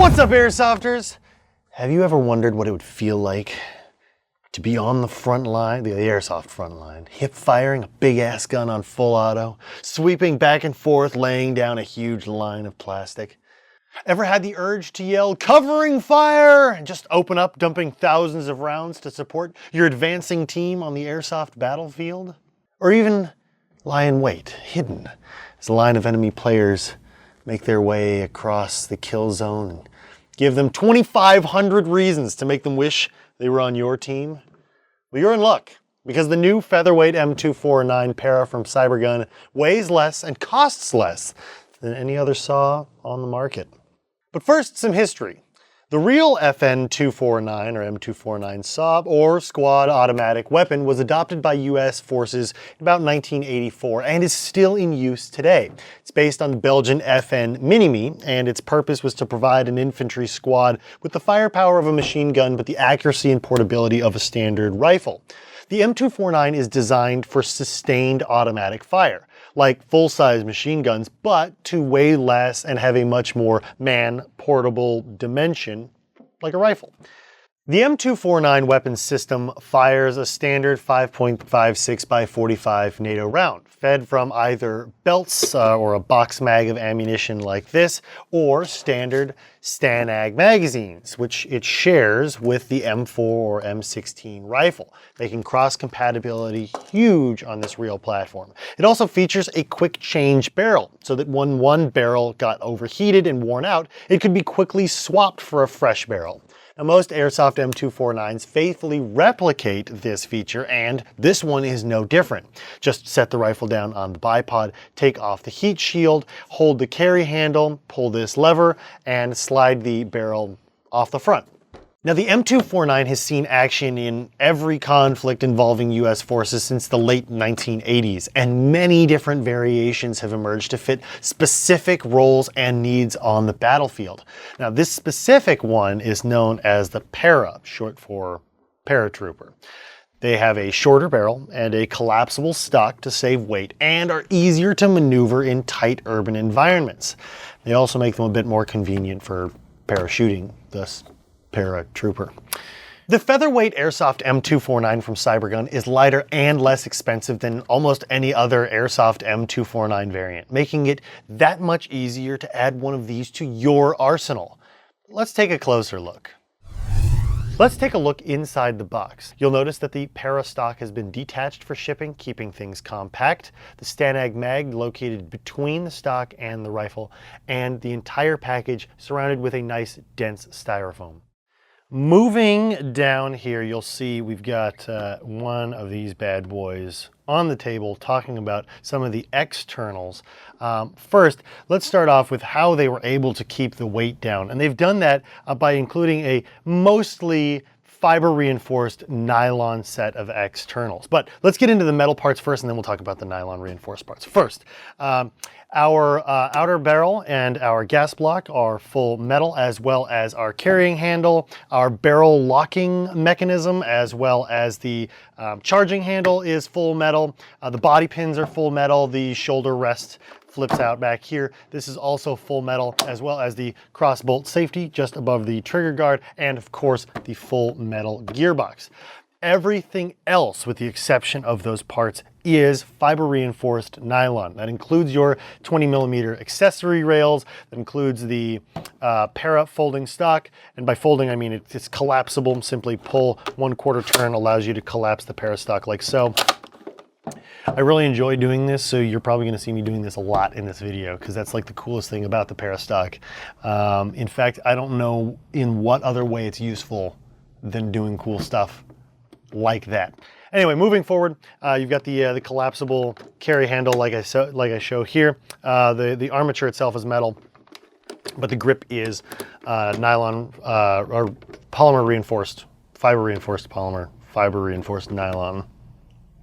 What's up, Airsofters? Have you ever wondered what it would feel like to be on the front line, the Airsoft front line, hip firing a big ass gun on full auto, sweeping back and forth, laying down a huge line of plastic? Ever had the urge to yell, "Covering fire!" and just open up, dumping thousands of rounds to support your advancing team on the Airsoft battlefield? Or even lie in wait, hidden, as a line of enemy players make their way across the kill zone and give them 2,500 reasons to make them wish they were on your team? Well, you're in luck, because the new Featherweight M249 Para from Cybergun weighs less and costs less than any other saw on the market. But first, some history. The real FN 249 or M249 saw or squad automatic weapon was adopted by US forces in about 1984 and is still in use today. It's based on the Belgian FN Minimi, and its purpose was to provide an infantry squad with the firepower of a machine gun but the accuracy and portability of a standard rifle. The M249 is designed for sustained automatic fire, like full-size machine guns, but to weigh less and have a much more man-portable dimension, like a rifle. The M249 weapon system fires a standard 5.56 by 45 NATO round, fed from either belts or a box mag of ammunition like this, or standard STANAG magazines, which it shares with the M4 or M16 rifle, making cross-compatibility huge on this real platform. It also features a quick change barrel, so that when one barrel got overheated and worn out, it could be quickly swapped for a fresh barrel. Now, most Airsoft M249s faithfully replicate this feature, and this one is no different. Just set the rifle down on the bipod, take off the heat shield, hold the carry handle, pull this lever, and slide the barrel off the front. Now, the M249 has seen action in every conflict involving US forces since the late 1980s, and many different variations have emerged to fit specific roles and needs on the battlefield. Now, this specific one is known as the Para, short for paratrooper. They have a shorter barrel and a collapsible stock to save weight and are easier to maneuver in tight urban environments. They also make them a bit more convenient for parachuting, thus paratrooper. The Featherweight Airsoft M249 from Cybergun is lighter and less expensive than almost any other Airsoft M249 variant, making it that much easier to add one of these to your arsenal. Let's take a closer look. Let's take a look inside the box. You'll notice that the Para stock has been detached for shipping, keeping things compact. The STANAG mag located between the stock and the rifle, and the entire package surrounded with a nice dense styrofoam. Moving down here, you'll see we've got one of these bad boys on the table talking about some of the externals. First, let's start off with how they were able to keep the weight down. And they've done that by including a mostly fiber reinforced nylon set of externals. But let's get into the metal parts first, and then we'll talk about the nylon reinforced parts. First, our outer barrel and our gas block are full metal, as well as our carrying handle, our barrel locking mechanism, as well as the charging handle is full metal. The body pins are full metal. The shoulder rest flips out back here. This is also full metal, as well as the cross bolt safety just above the trigger guard, and of course the full metal gearbox. Everything else, with the exception of those parts, is fiber reinforced nylon. That includes your 20mm accessory rails, that includes the Para folding stock, and by folding I mean it's collapsible. Simply pull 1/4 turn, allows you to collapse the Para stock like so. I really enjoy doing this, so you're probably going to see me doing this a lot in this video, because that's like the coolest thing about the Para stock. In fact, I don't know in what other way it's useful than doing cool stuff like that. Anyway, moving forward, you've got the collapsible carry handle like I show here. The armature itself is metal, but the grip is nylon or polymer reinforced, fiber reinforced polymer, fiber reinforced nylon.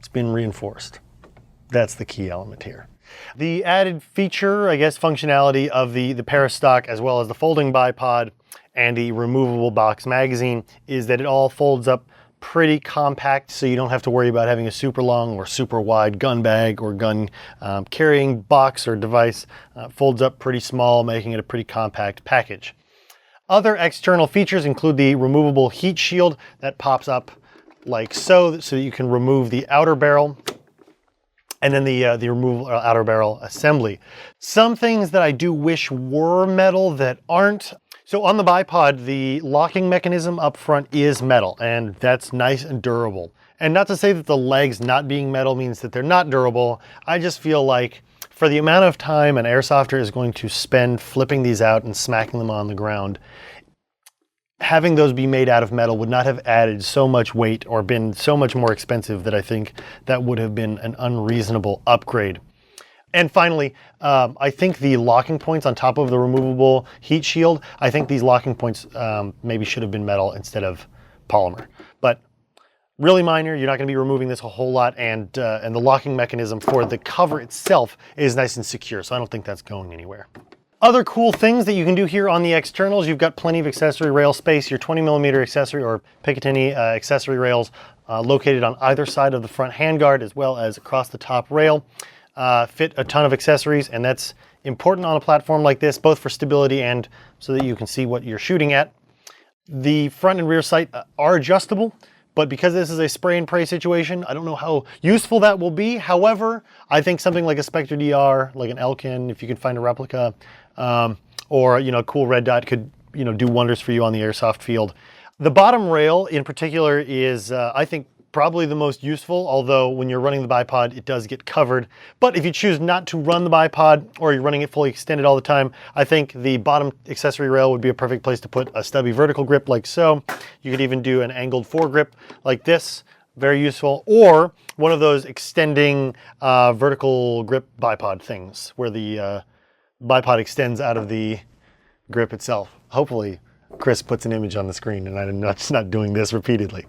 It's been reinforced. That's the key element here. The added feature, I guess, functionality of the Para stock, as well as the folding bipod and the removable box magazine, is that it all folds up pretty compact, so you don't have to worry about having a super long or super wide gun bag or gun carrying box or device. Folds up pretty small, making it a pretty compact package. Other external features include the removable heat shield that pops up like so that you can remove the outer barrel, and then the removable outer barrel assembly. Some things that I do wish were metal that aren't. So on the bipod, the locking mechanism up front is metal, and that's nice and durable. And not to say that the legs not being metal means that they're not durable. I just feel like for the amount of time an airsofter is going to spend flipping these out and smacking them on the ground, having those be made out of metal would not have added so much weight or been so much more expensive that I think that would have been an unreasonable upgrade. And finally, I think the locking points on top of the removable heat shield, I think these locking points maybe should have been metal instead of polymer. But really minor, you're not going to be removing this a whole lot, and the locking mechanism for the cover itself is nice and secure, so I don't think that's going anywhere. Other cool things that you can do here on the externals, you've got plenty of accessory rail space. Your 20mm accessory or Picatinny accessory rails located on either side of the front handguard as well as across the top rail. Fit a ton of accessories, and that's important on a platform like this, both for stability and so that you can see what you're shooting at. The front and rear sight are adjustable, but because this is a spray and pray situation, I don't know how useful that will be. However, I think something like a Spectre DR, like an Elkin, if you can find a replica, or a cool red dot could do wonders for you on the airsoft field. The bottom rail in particular is I think probably the most useful, although when you're running the bipod it does get covered. But if you choose not to run the bipod or you're running it fully extended all the time, I think the bottom accessory rail would be a perfect place to put a stubby vertical grip like so. You could even do an angled foregrip like this, very useful, or one of those extending vertical grip bipod things where the bipod extends out of the grip itself. Hopefully Chris puts an image on the screen and I'm not just not doing this repeatedly.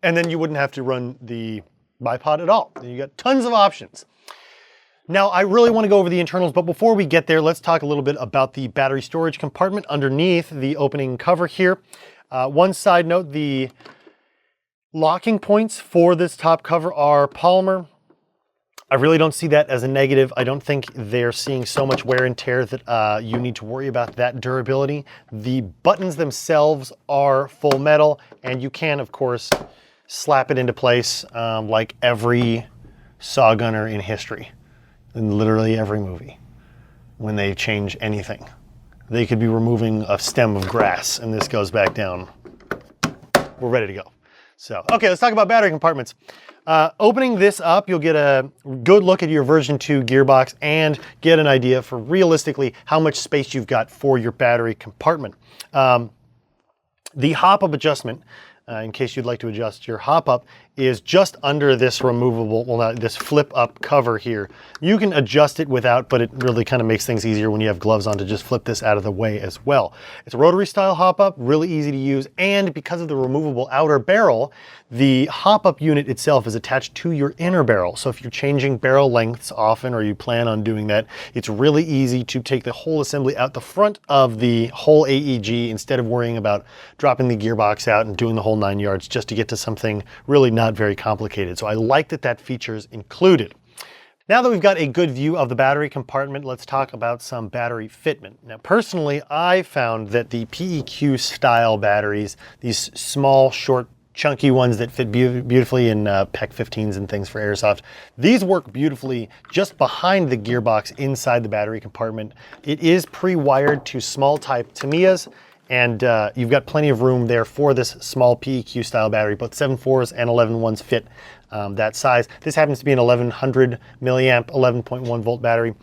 And then you wouldn't have to run the bipod at all. You got tons of options. Now, I really want to go over the internals, but before we get there, let's talk a little bit about the battery storage compartment underneath the opening cover here. One side note, the locking points for this top cover are polymer. I really don't see that as a negative. I don't think they're seeing so much wear and tear that you need to worry about that durability. The buttons themselves are full metal, and you can, of course, slap it into place like every saw gunner in history, in literally every movie, when they change anything. They could be removing a stem of grass, and this goes back down. We're ready to go. So, okay, let's talk about battery compartments. Opening this up, you'll get a good look at your version 2 gearbox and get an idea for realistically how much space you've got for your battery compartment. The hop-up adjustment, in case you'd like to adjust your hop-up, is just under this removable, well, not this flip-up cover here. You can adjust it without, but it really kind of makes things easier when you have gloves on to just flip this out of the way as well. It's a rotary style hop-up, really easy to use, and because of the removable outer barrel, the hop-up unit itself is attached to your inner barrel. So if you're changing barrel lengths often, or you plan on doing that, it's really easy to take the whole assembly out the front of the whole AEG instead of worrying about dropping the gearbox out and doing the whole 9 yards just to get to something really not very complicated. So I like that that feature is included. Now that we've got a good view of the battery compartment, let's talk about some battery fitment. Now, personally, I found that the PEQ style batteries, these small, short, chunky ones that fit beautifully in PEC 15s and things for airsoft, these work beautifully just behind the gearbox inside the battery compartment. It is pre-wired to small type Tamiyas, and you've got plenty of room there for this small PEQ style battery. Both 7.4s and 11.1s fit that size. This happens to be an 1100 milliamp, 11.1 volt battery.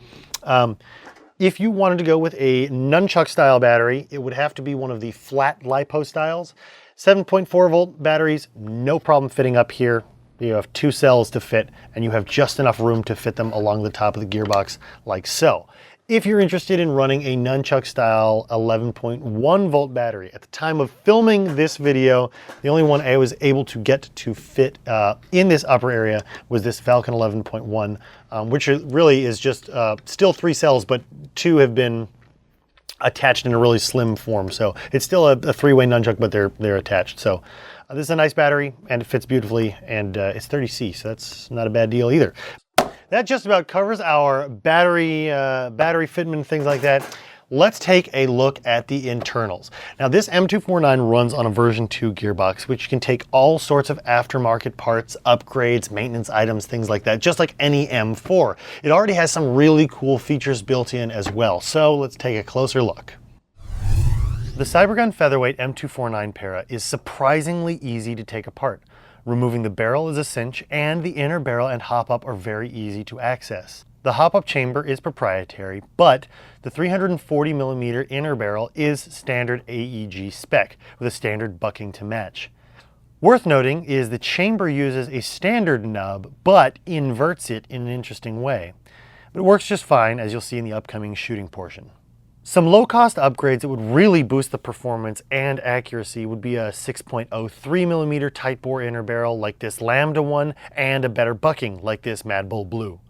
If you wanted to go with a nunchuck style battery, it would have to be one of the flat LiPo styles. 7.4 volt batteries, no problem fitting up here. You have 2 cells to fit, and you have just enough room to fit them along the top of the gearbox like so. If you're interested in running a nunchuck style 11.1 volt battery, at the time of filming this video, the only one I was able to get to fit in this upper area was this Falcon 11.1, which really is just still 3 cells, but 2 have been attached in a really slim form. So it's still a 3-way nunchuck, but they're attached. So this is a nice battery, and it fits beautifully, and it's 30C, so that's not a bad deal either. That just about covers our battery fitment and things like that. let's take a look at the internals. Now this M249 runs on a version 2 gearbox, which can take all sorts of aftermarket parts, upgrades, maintenance items, things like that, just like any M4. It already has some really cool features built in as well. So let's take a closer look. The Cybergun Featherweight M249 Para is surprisingly easy to take apart. Removing the barrel is a cinch, and the inner barrel and hop-up are very easy to access. The hop-up chamber is proprietary, but the 340mm inner barrel is standard AEG spec with a standard bucking to match. Worth noting is the chamber uses a standard nub, but inverts it in an interesting way. But it works just fine, as you'll see in the upcoming shooting portion. Some low-cost upgrades that would really boost the performance and accuracy would be a 6.03mm tight bore inner barrel like this Lambda one, and a better bucking like this Mad Bull Blue.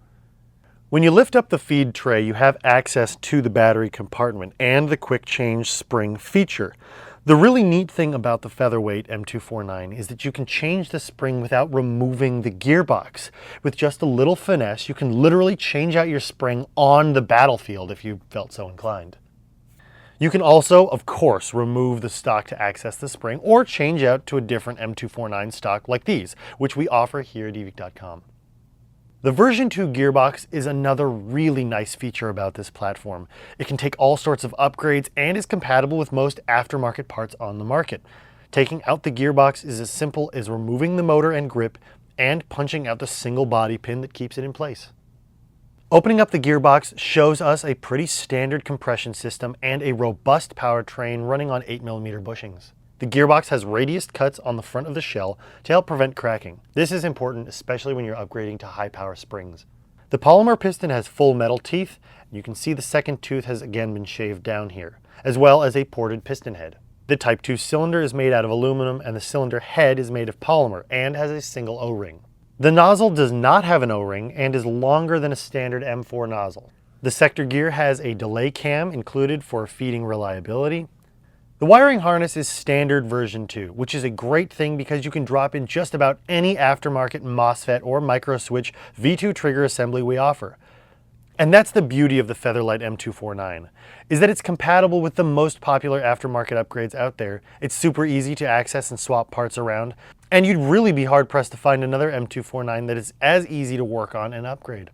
When you lift up the feed tray, you have access to the battery compartment and the quick change spring feature. The really neat thing about the Featherweight M249 is that you can change the spring without removing the gearbox. With just a little finesse, you can literally change out your spring on the battlefield if you felt so inclined. You can also, of course, remove the stock to access the spring or change out to a different M249 stock like these, which we offer here at Evike.com. The version 2 gearbox is another really nice feature about this platform. It can take all sorts of upgrades and is compatible with most aftermarket parts on the market. Taking out the gearbox is as simple as removing the motor and grip and punching out the single body pin that keeps it in place. Opening up the gearbox shows us a pretty standard compression system and a robust powertrain running on 8mm bushings. The gearbox has radiused cuts on the front of the shell to help prevent cracking. This is important, especially when you're upgrading to high power springs. The polymer piston has full metal teeth, and you can see the second tooth has again been shaved down here, as well as a ported piston head. The Type 2 cylinder is made out of aluminum, and the cylinder head is made of polymer and has a single O-ring. The nozzle does not have an O-ring and is longer than a standard M4 nozzle. The sector gear has a delay cam included for feeding reliability. The wiring harness is standard version 2, which is a great thing because you can drop in just about any aftermarket MOSFET or microswitch V2 trigger assembly we offer. And that's the beauty of the Featherlight M249, is that it's compatible with the most popular aftermarket upgrades out there. It's super easy to access and swap parts around, and you'd really be hard pressed to find another M249 that is as easy to work on and upgrade.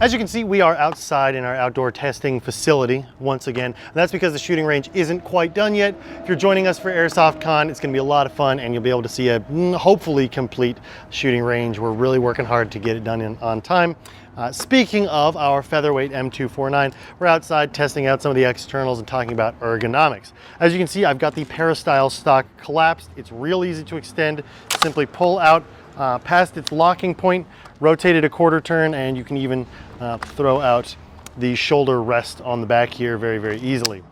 As you can see, we are outside in our outdoor testing facility once again. And that's because the shooting range isn't quite done yet. If you're joining us for Airsoft Con, it's gonna be a lot of fun and you'll be able to see a hopefully complete shooting range. We're really working hard to get it done on time. Speaking of our Featherweight M249, we're outside testing out some of the externals and talking about ergonomics. As you can see, I've got the Para-style stock collapsed. It's real easy to extend. Simply pull out past its locking point, rotate it a quarter turn, and you can even throw out the shoulder rest on the back here very, very easily.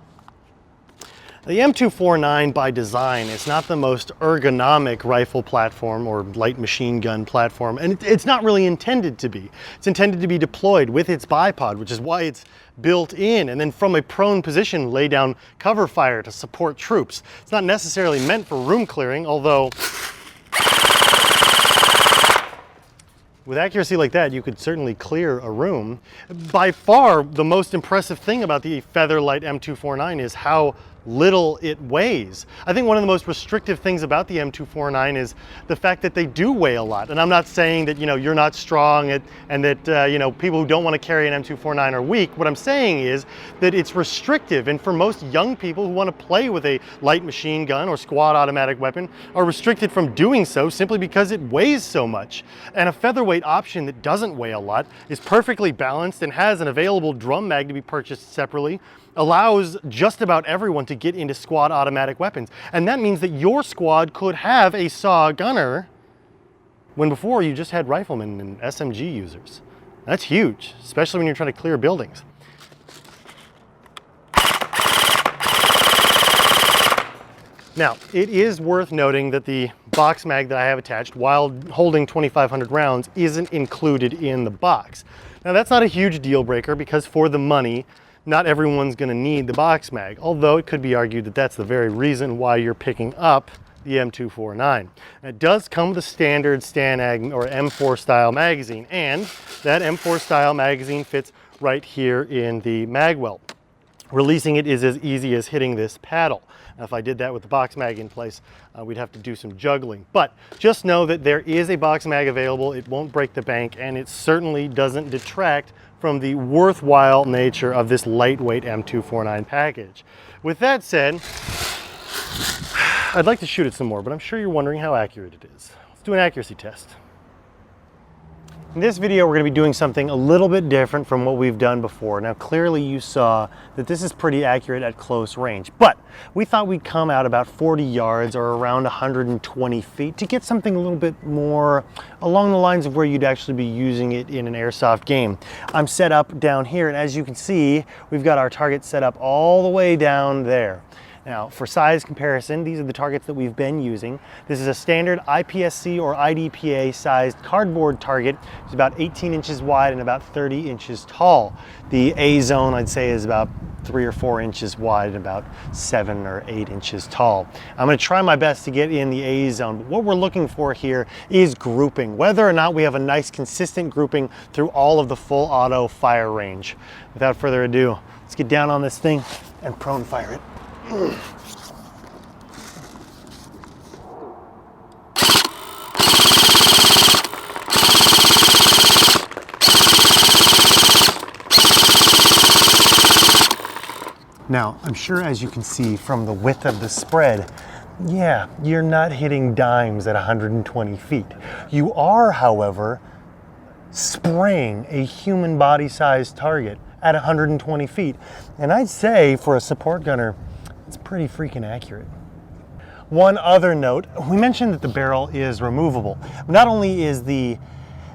The M249 by design is not the most ergonomic rifle platform or light machine gun platform, and it's not really intended to be. It's intended to be deployed with its bipod, which is why it's built in, and then from a prone position lay down cover fire to support troops. It's not necessarily meant for room clearing, although with accuracy like that, you could certainly clear a room. By far, the most impressive thing about the Featherlight M249 is how little it weighs. I think one of the most restrictive things about the M249 is the fact that they do weigh a lot. And I'm not saying that, you're not strong and that, people who don't want to carry an M249 are weak. What I'm saying is that it's restrictive. And for most young people who want to play with a light machine gun or squad automatic weapon are restricted from doing so simply because it weighs so much. And a featherweight option that doesn't weigh a lot is perfectly balanced and has an available drum mag to be purchased separately, allows just about everyone to get into squad automatic weapons. And that means that your squad could have a SAW gunner when before you just had riflemen and SMG users. That's huge, especially when you're trying to clear buildings. Now, it is worth noting that the box mag that I have attached, while holding 2,500 rounds, isn't included in the box. Now, that's not a huge deal breaker because for the money, not everyone's going to need the box mag, although it could be argued that that's the very reason why you're picking up the M249. It does come with a standard STANAG or M4 style magazine, and that M4 style magazine fits right here in the mag well. Releasing it is as easy as hitting this paddle. Now, if I did that with the box mag in place, we'd have to do some juggling. But just know that there is a box mag available. It won't break the bank, and it certainly doesn't detract from the worthwhile nature of this lightweight M249 package. With that said, I'd like to shoot it some more, but I'm sure you're wondering how accurate it is. Let's do an accuracy test. In this video, we're going to be doing something a little bit different from what we've done before. Now, clearly you saw that this is pretty accurate at close range, but we thought we'd come out about 40 yards or around 120 feet to get something a little bit more along the lines of where you'd actually be using it in an airsoft game. I'm set up down here, and as you can see, we've got our target set up all the way down there. Now, for size comparison, these are the targets that we've been using. This is a standard IPSC or IDPA sized cardboard target. It's about 18 inches wide and about 30 inches tall. The A zone, I'd say, is about 3 or 4 inches wide and about 7 or 8 inches tall. I'm going to try my best to get in the A zone, but what we're looking for here is grouping, whether or not we have a nice consistent grouping through all of the full auto fire range. Without further ado, let's get down on this thing and prone fire it. Now, I'm sure as you can see from the width of the spread, yeah, you're not hitting dimes at 120 feet. You are, however, spraying a human body-sized target at 120 feet. And I'd say for a support gunner, it's pretty freaking accurate. One other note, we mentioned that the barrel is removable. Not only is the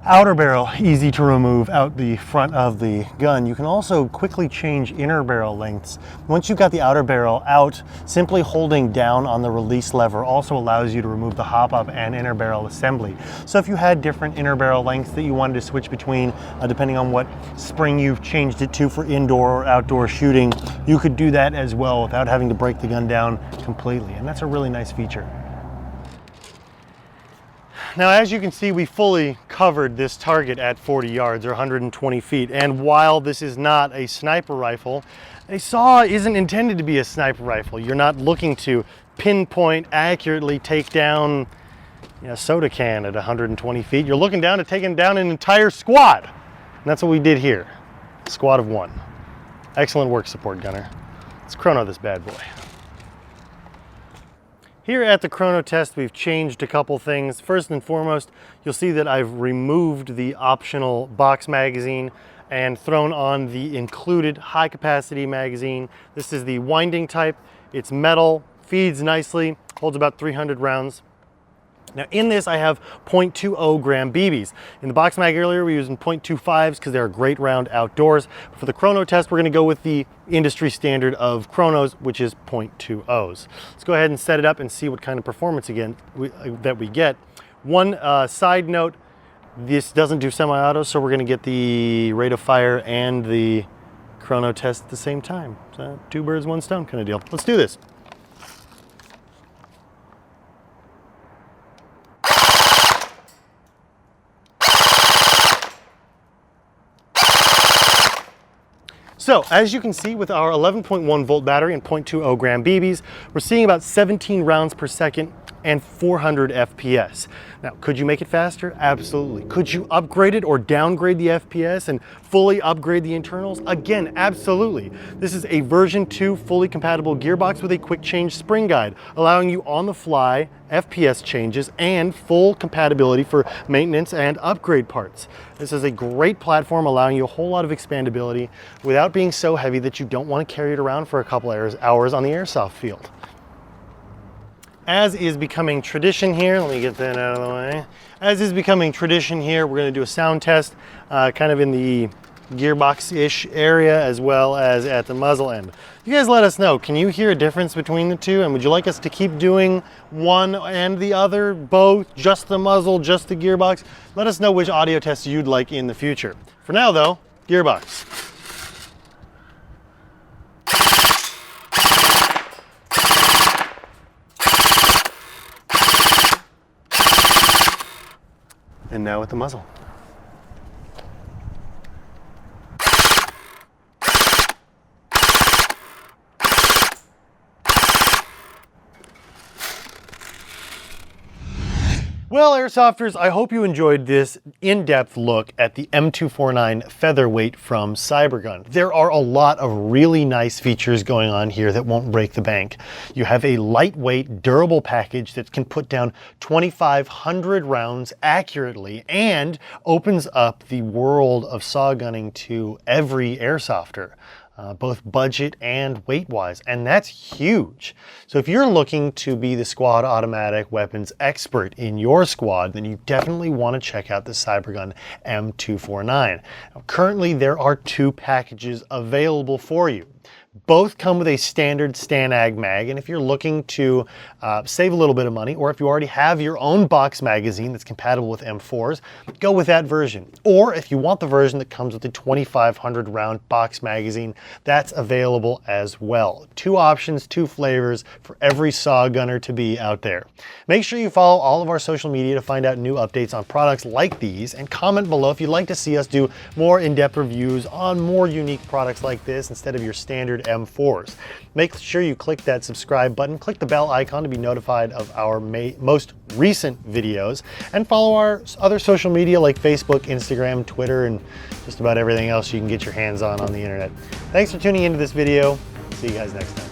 outer barrel easy to remove out the front of the gun, you can also quickly change inner barrel lengths. Once you've got the outer barrel out, simply holding down on the release lever also allows you to remove the hop-up and inner barrel assembly. So if you had different inner barrel lengths that you wanted to switch between, depending on what spring you've changed it to for indoor or outdoor shooting, you could do that as well without having to break the gun down completely, and that's a really nice feature. Now, as you can see, we fully covered this target at 40 yards or 120 feet. And while this is not a sniper rifle, a saw isn't intended to be a sniper rifle. You're not looking to pinpoint accurately take down a soda can at 120 feet. You're looking down to taking down an entire squad. And that's what we did here. Squad of 1. Excellent work, support gunner. Let's chrono this bad boy. Here at the chrono test, we've changed a couple things. First and foremost, you'll see that I've removed the optional box magazine and thrown on the included high capacity magazine. This is the winding type. It's metal, feeds nicely, holds about 300 rounds. Now in this, I have 0.20 gram BBs. In the box mag earlier, we were using 0.25s because they're a great round outdoors. For the chrono test, we're gonna go with the industry standard of chronos, which is 0.20s. Let's go ahead and set it up and see what kind of performance that we get. One side note, this doesn't do semi-auto, so we're gonna get the rate of fire and the chrono test at the same time. So 2 birds, 1 stone kind of deal. Let's do this. So as you can see with our 11.1 volt battery and 0.20 gram BBs, we're seeing about 17 rounds per second and 400 FPS. Now, could you make it faster? Absolutely. Could you upgrade it or downgrade the FPS and fully upgrade the internals? Again, absolutely. This is a version 2 fully compatible gearbox with a quick change spring guide, allowing you on the fly FPS changes and full compatibility for maintenance and upgrade parts. This is a great platform allowing you a whole lot of expandability without being so heavy that you don't want to carry it around for a couple hours on the airsoft field. As is becoming tradition here, let me get that out of the way. As is becoming tradition here, we're going to do a sound test kind of in the gearbox-ish area as well as at the muzzle end. You guys let us know, can you hear a difference between the two? And would you like us to keep doing one and the other, both, just the muzzle, just the gearbox? Let us know which audio tests you'd like in the future. For now though, gearbox. And now at the muzzle. Well, Airsofters, I hope you enjoyed this in-depth look at the M249 Featherweight from Cybergun. There are a lot of really nice features going on here that won't break the bank. You have a lightweight, durable package that can put down 2,500 rounds accurately and opens up the world of saw gunning to every Airsofter. Both budget and weight-wise, and that's huge. So if you're looking to be the squad automatic weapons expert in your squad, then you definitely want to check out the Cybergun M249. Now, currently, there are 2 packages available for you. Both come with a standard STANAG mag, and if you're looking to save a little bit of money, or if you already have your own box magazine that's compatible with M4s, go with that version. Or if you want the version that comes with the 2,500 round box magazine, that's available as well. 2 options, 2 flavors for every saw gunner to be out there. Make sure you follow all of our social media to find out new updates on products like these, and comment below if you'd like to see us do more in-depth reviews on more unique products like this instead of your standard M4s. Make sure you click that subscribe button, click the bell icon to be notified of our most recent videos, and follow our other social media like Facebook, Instagram, Twitter, and just about everything else you can get your hands on the internet. Thanks for tuning into this video. See you guys next time.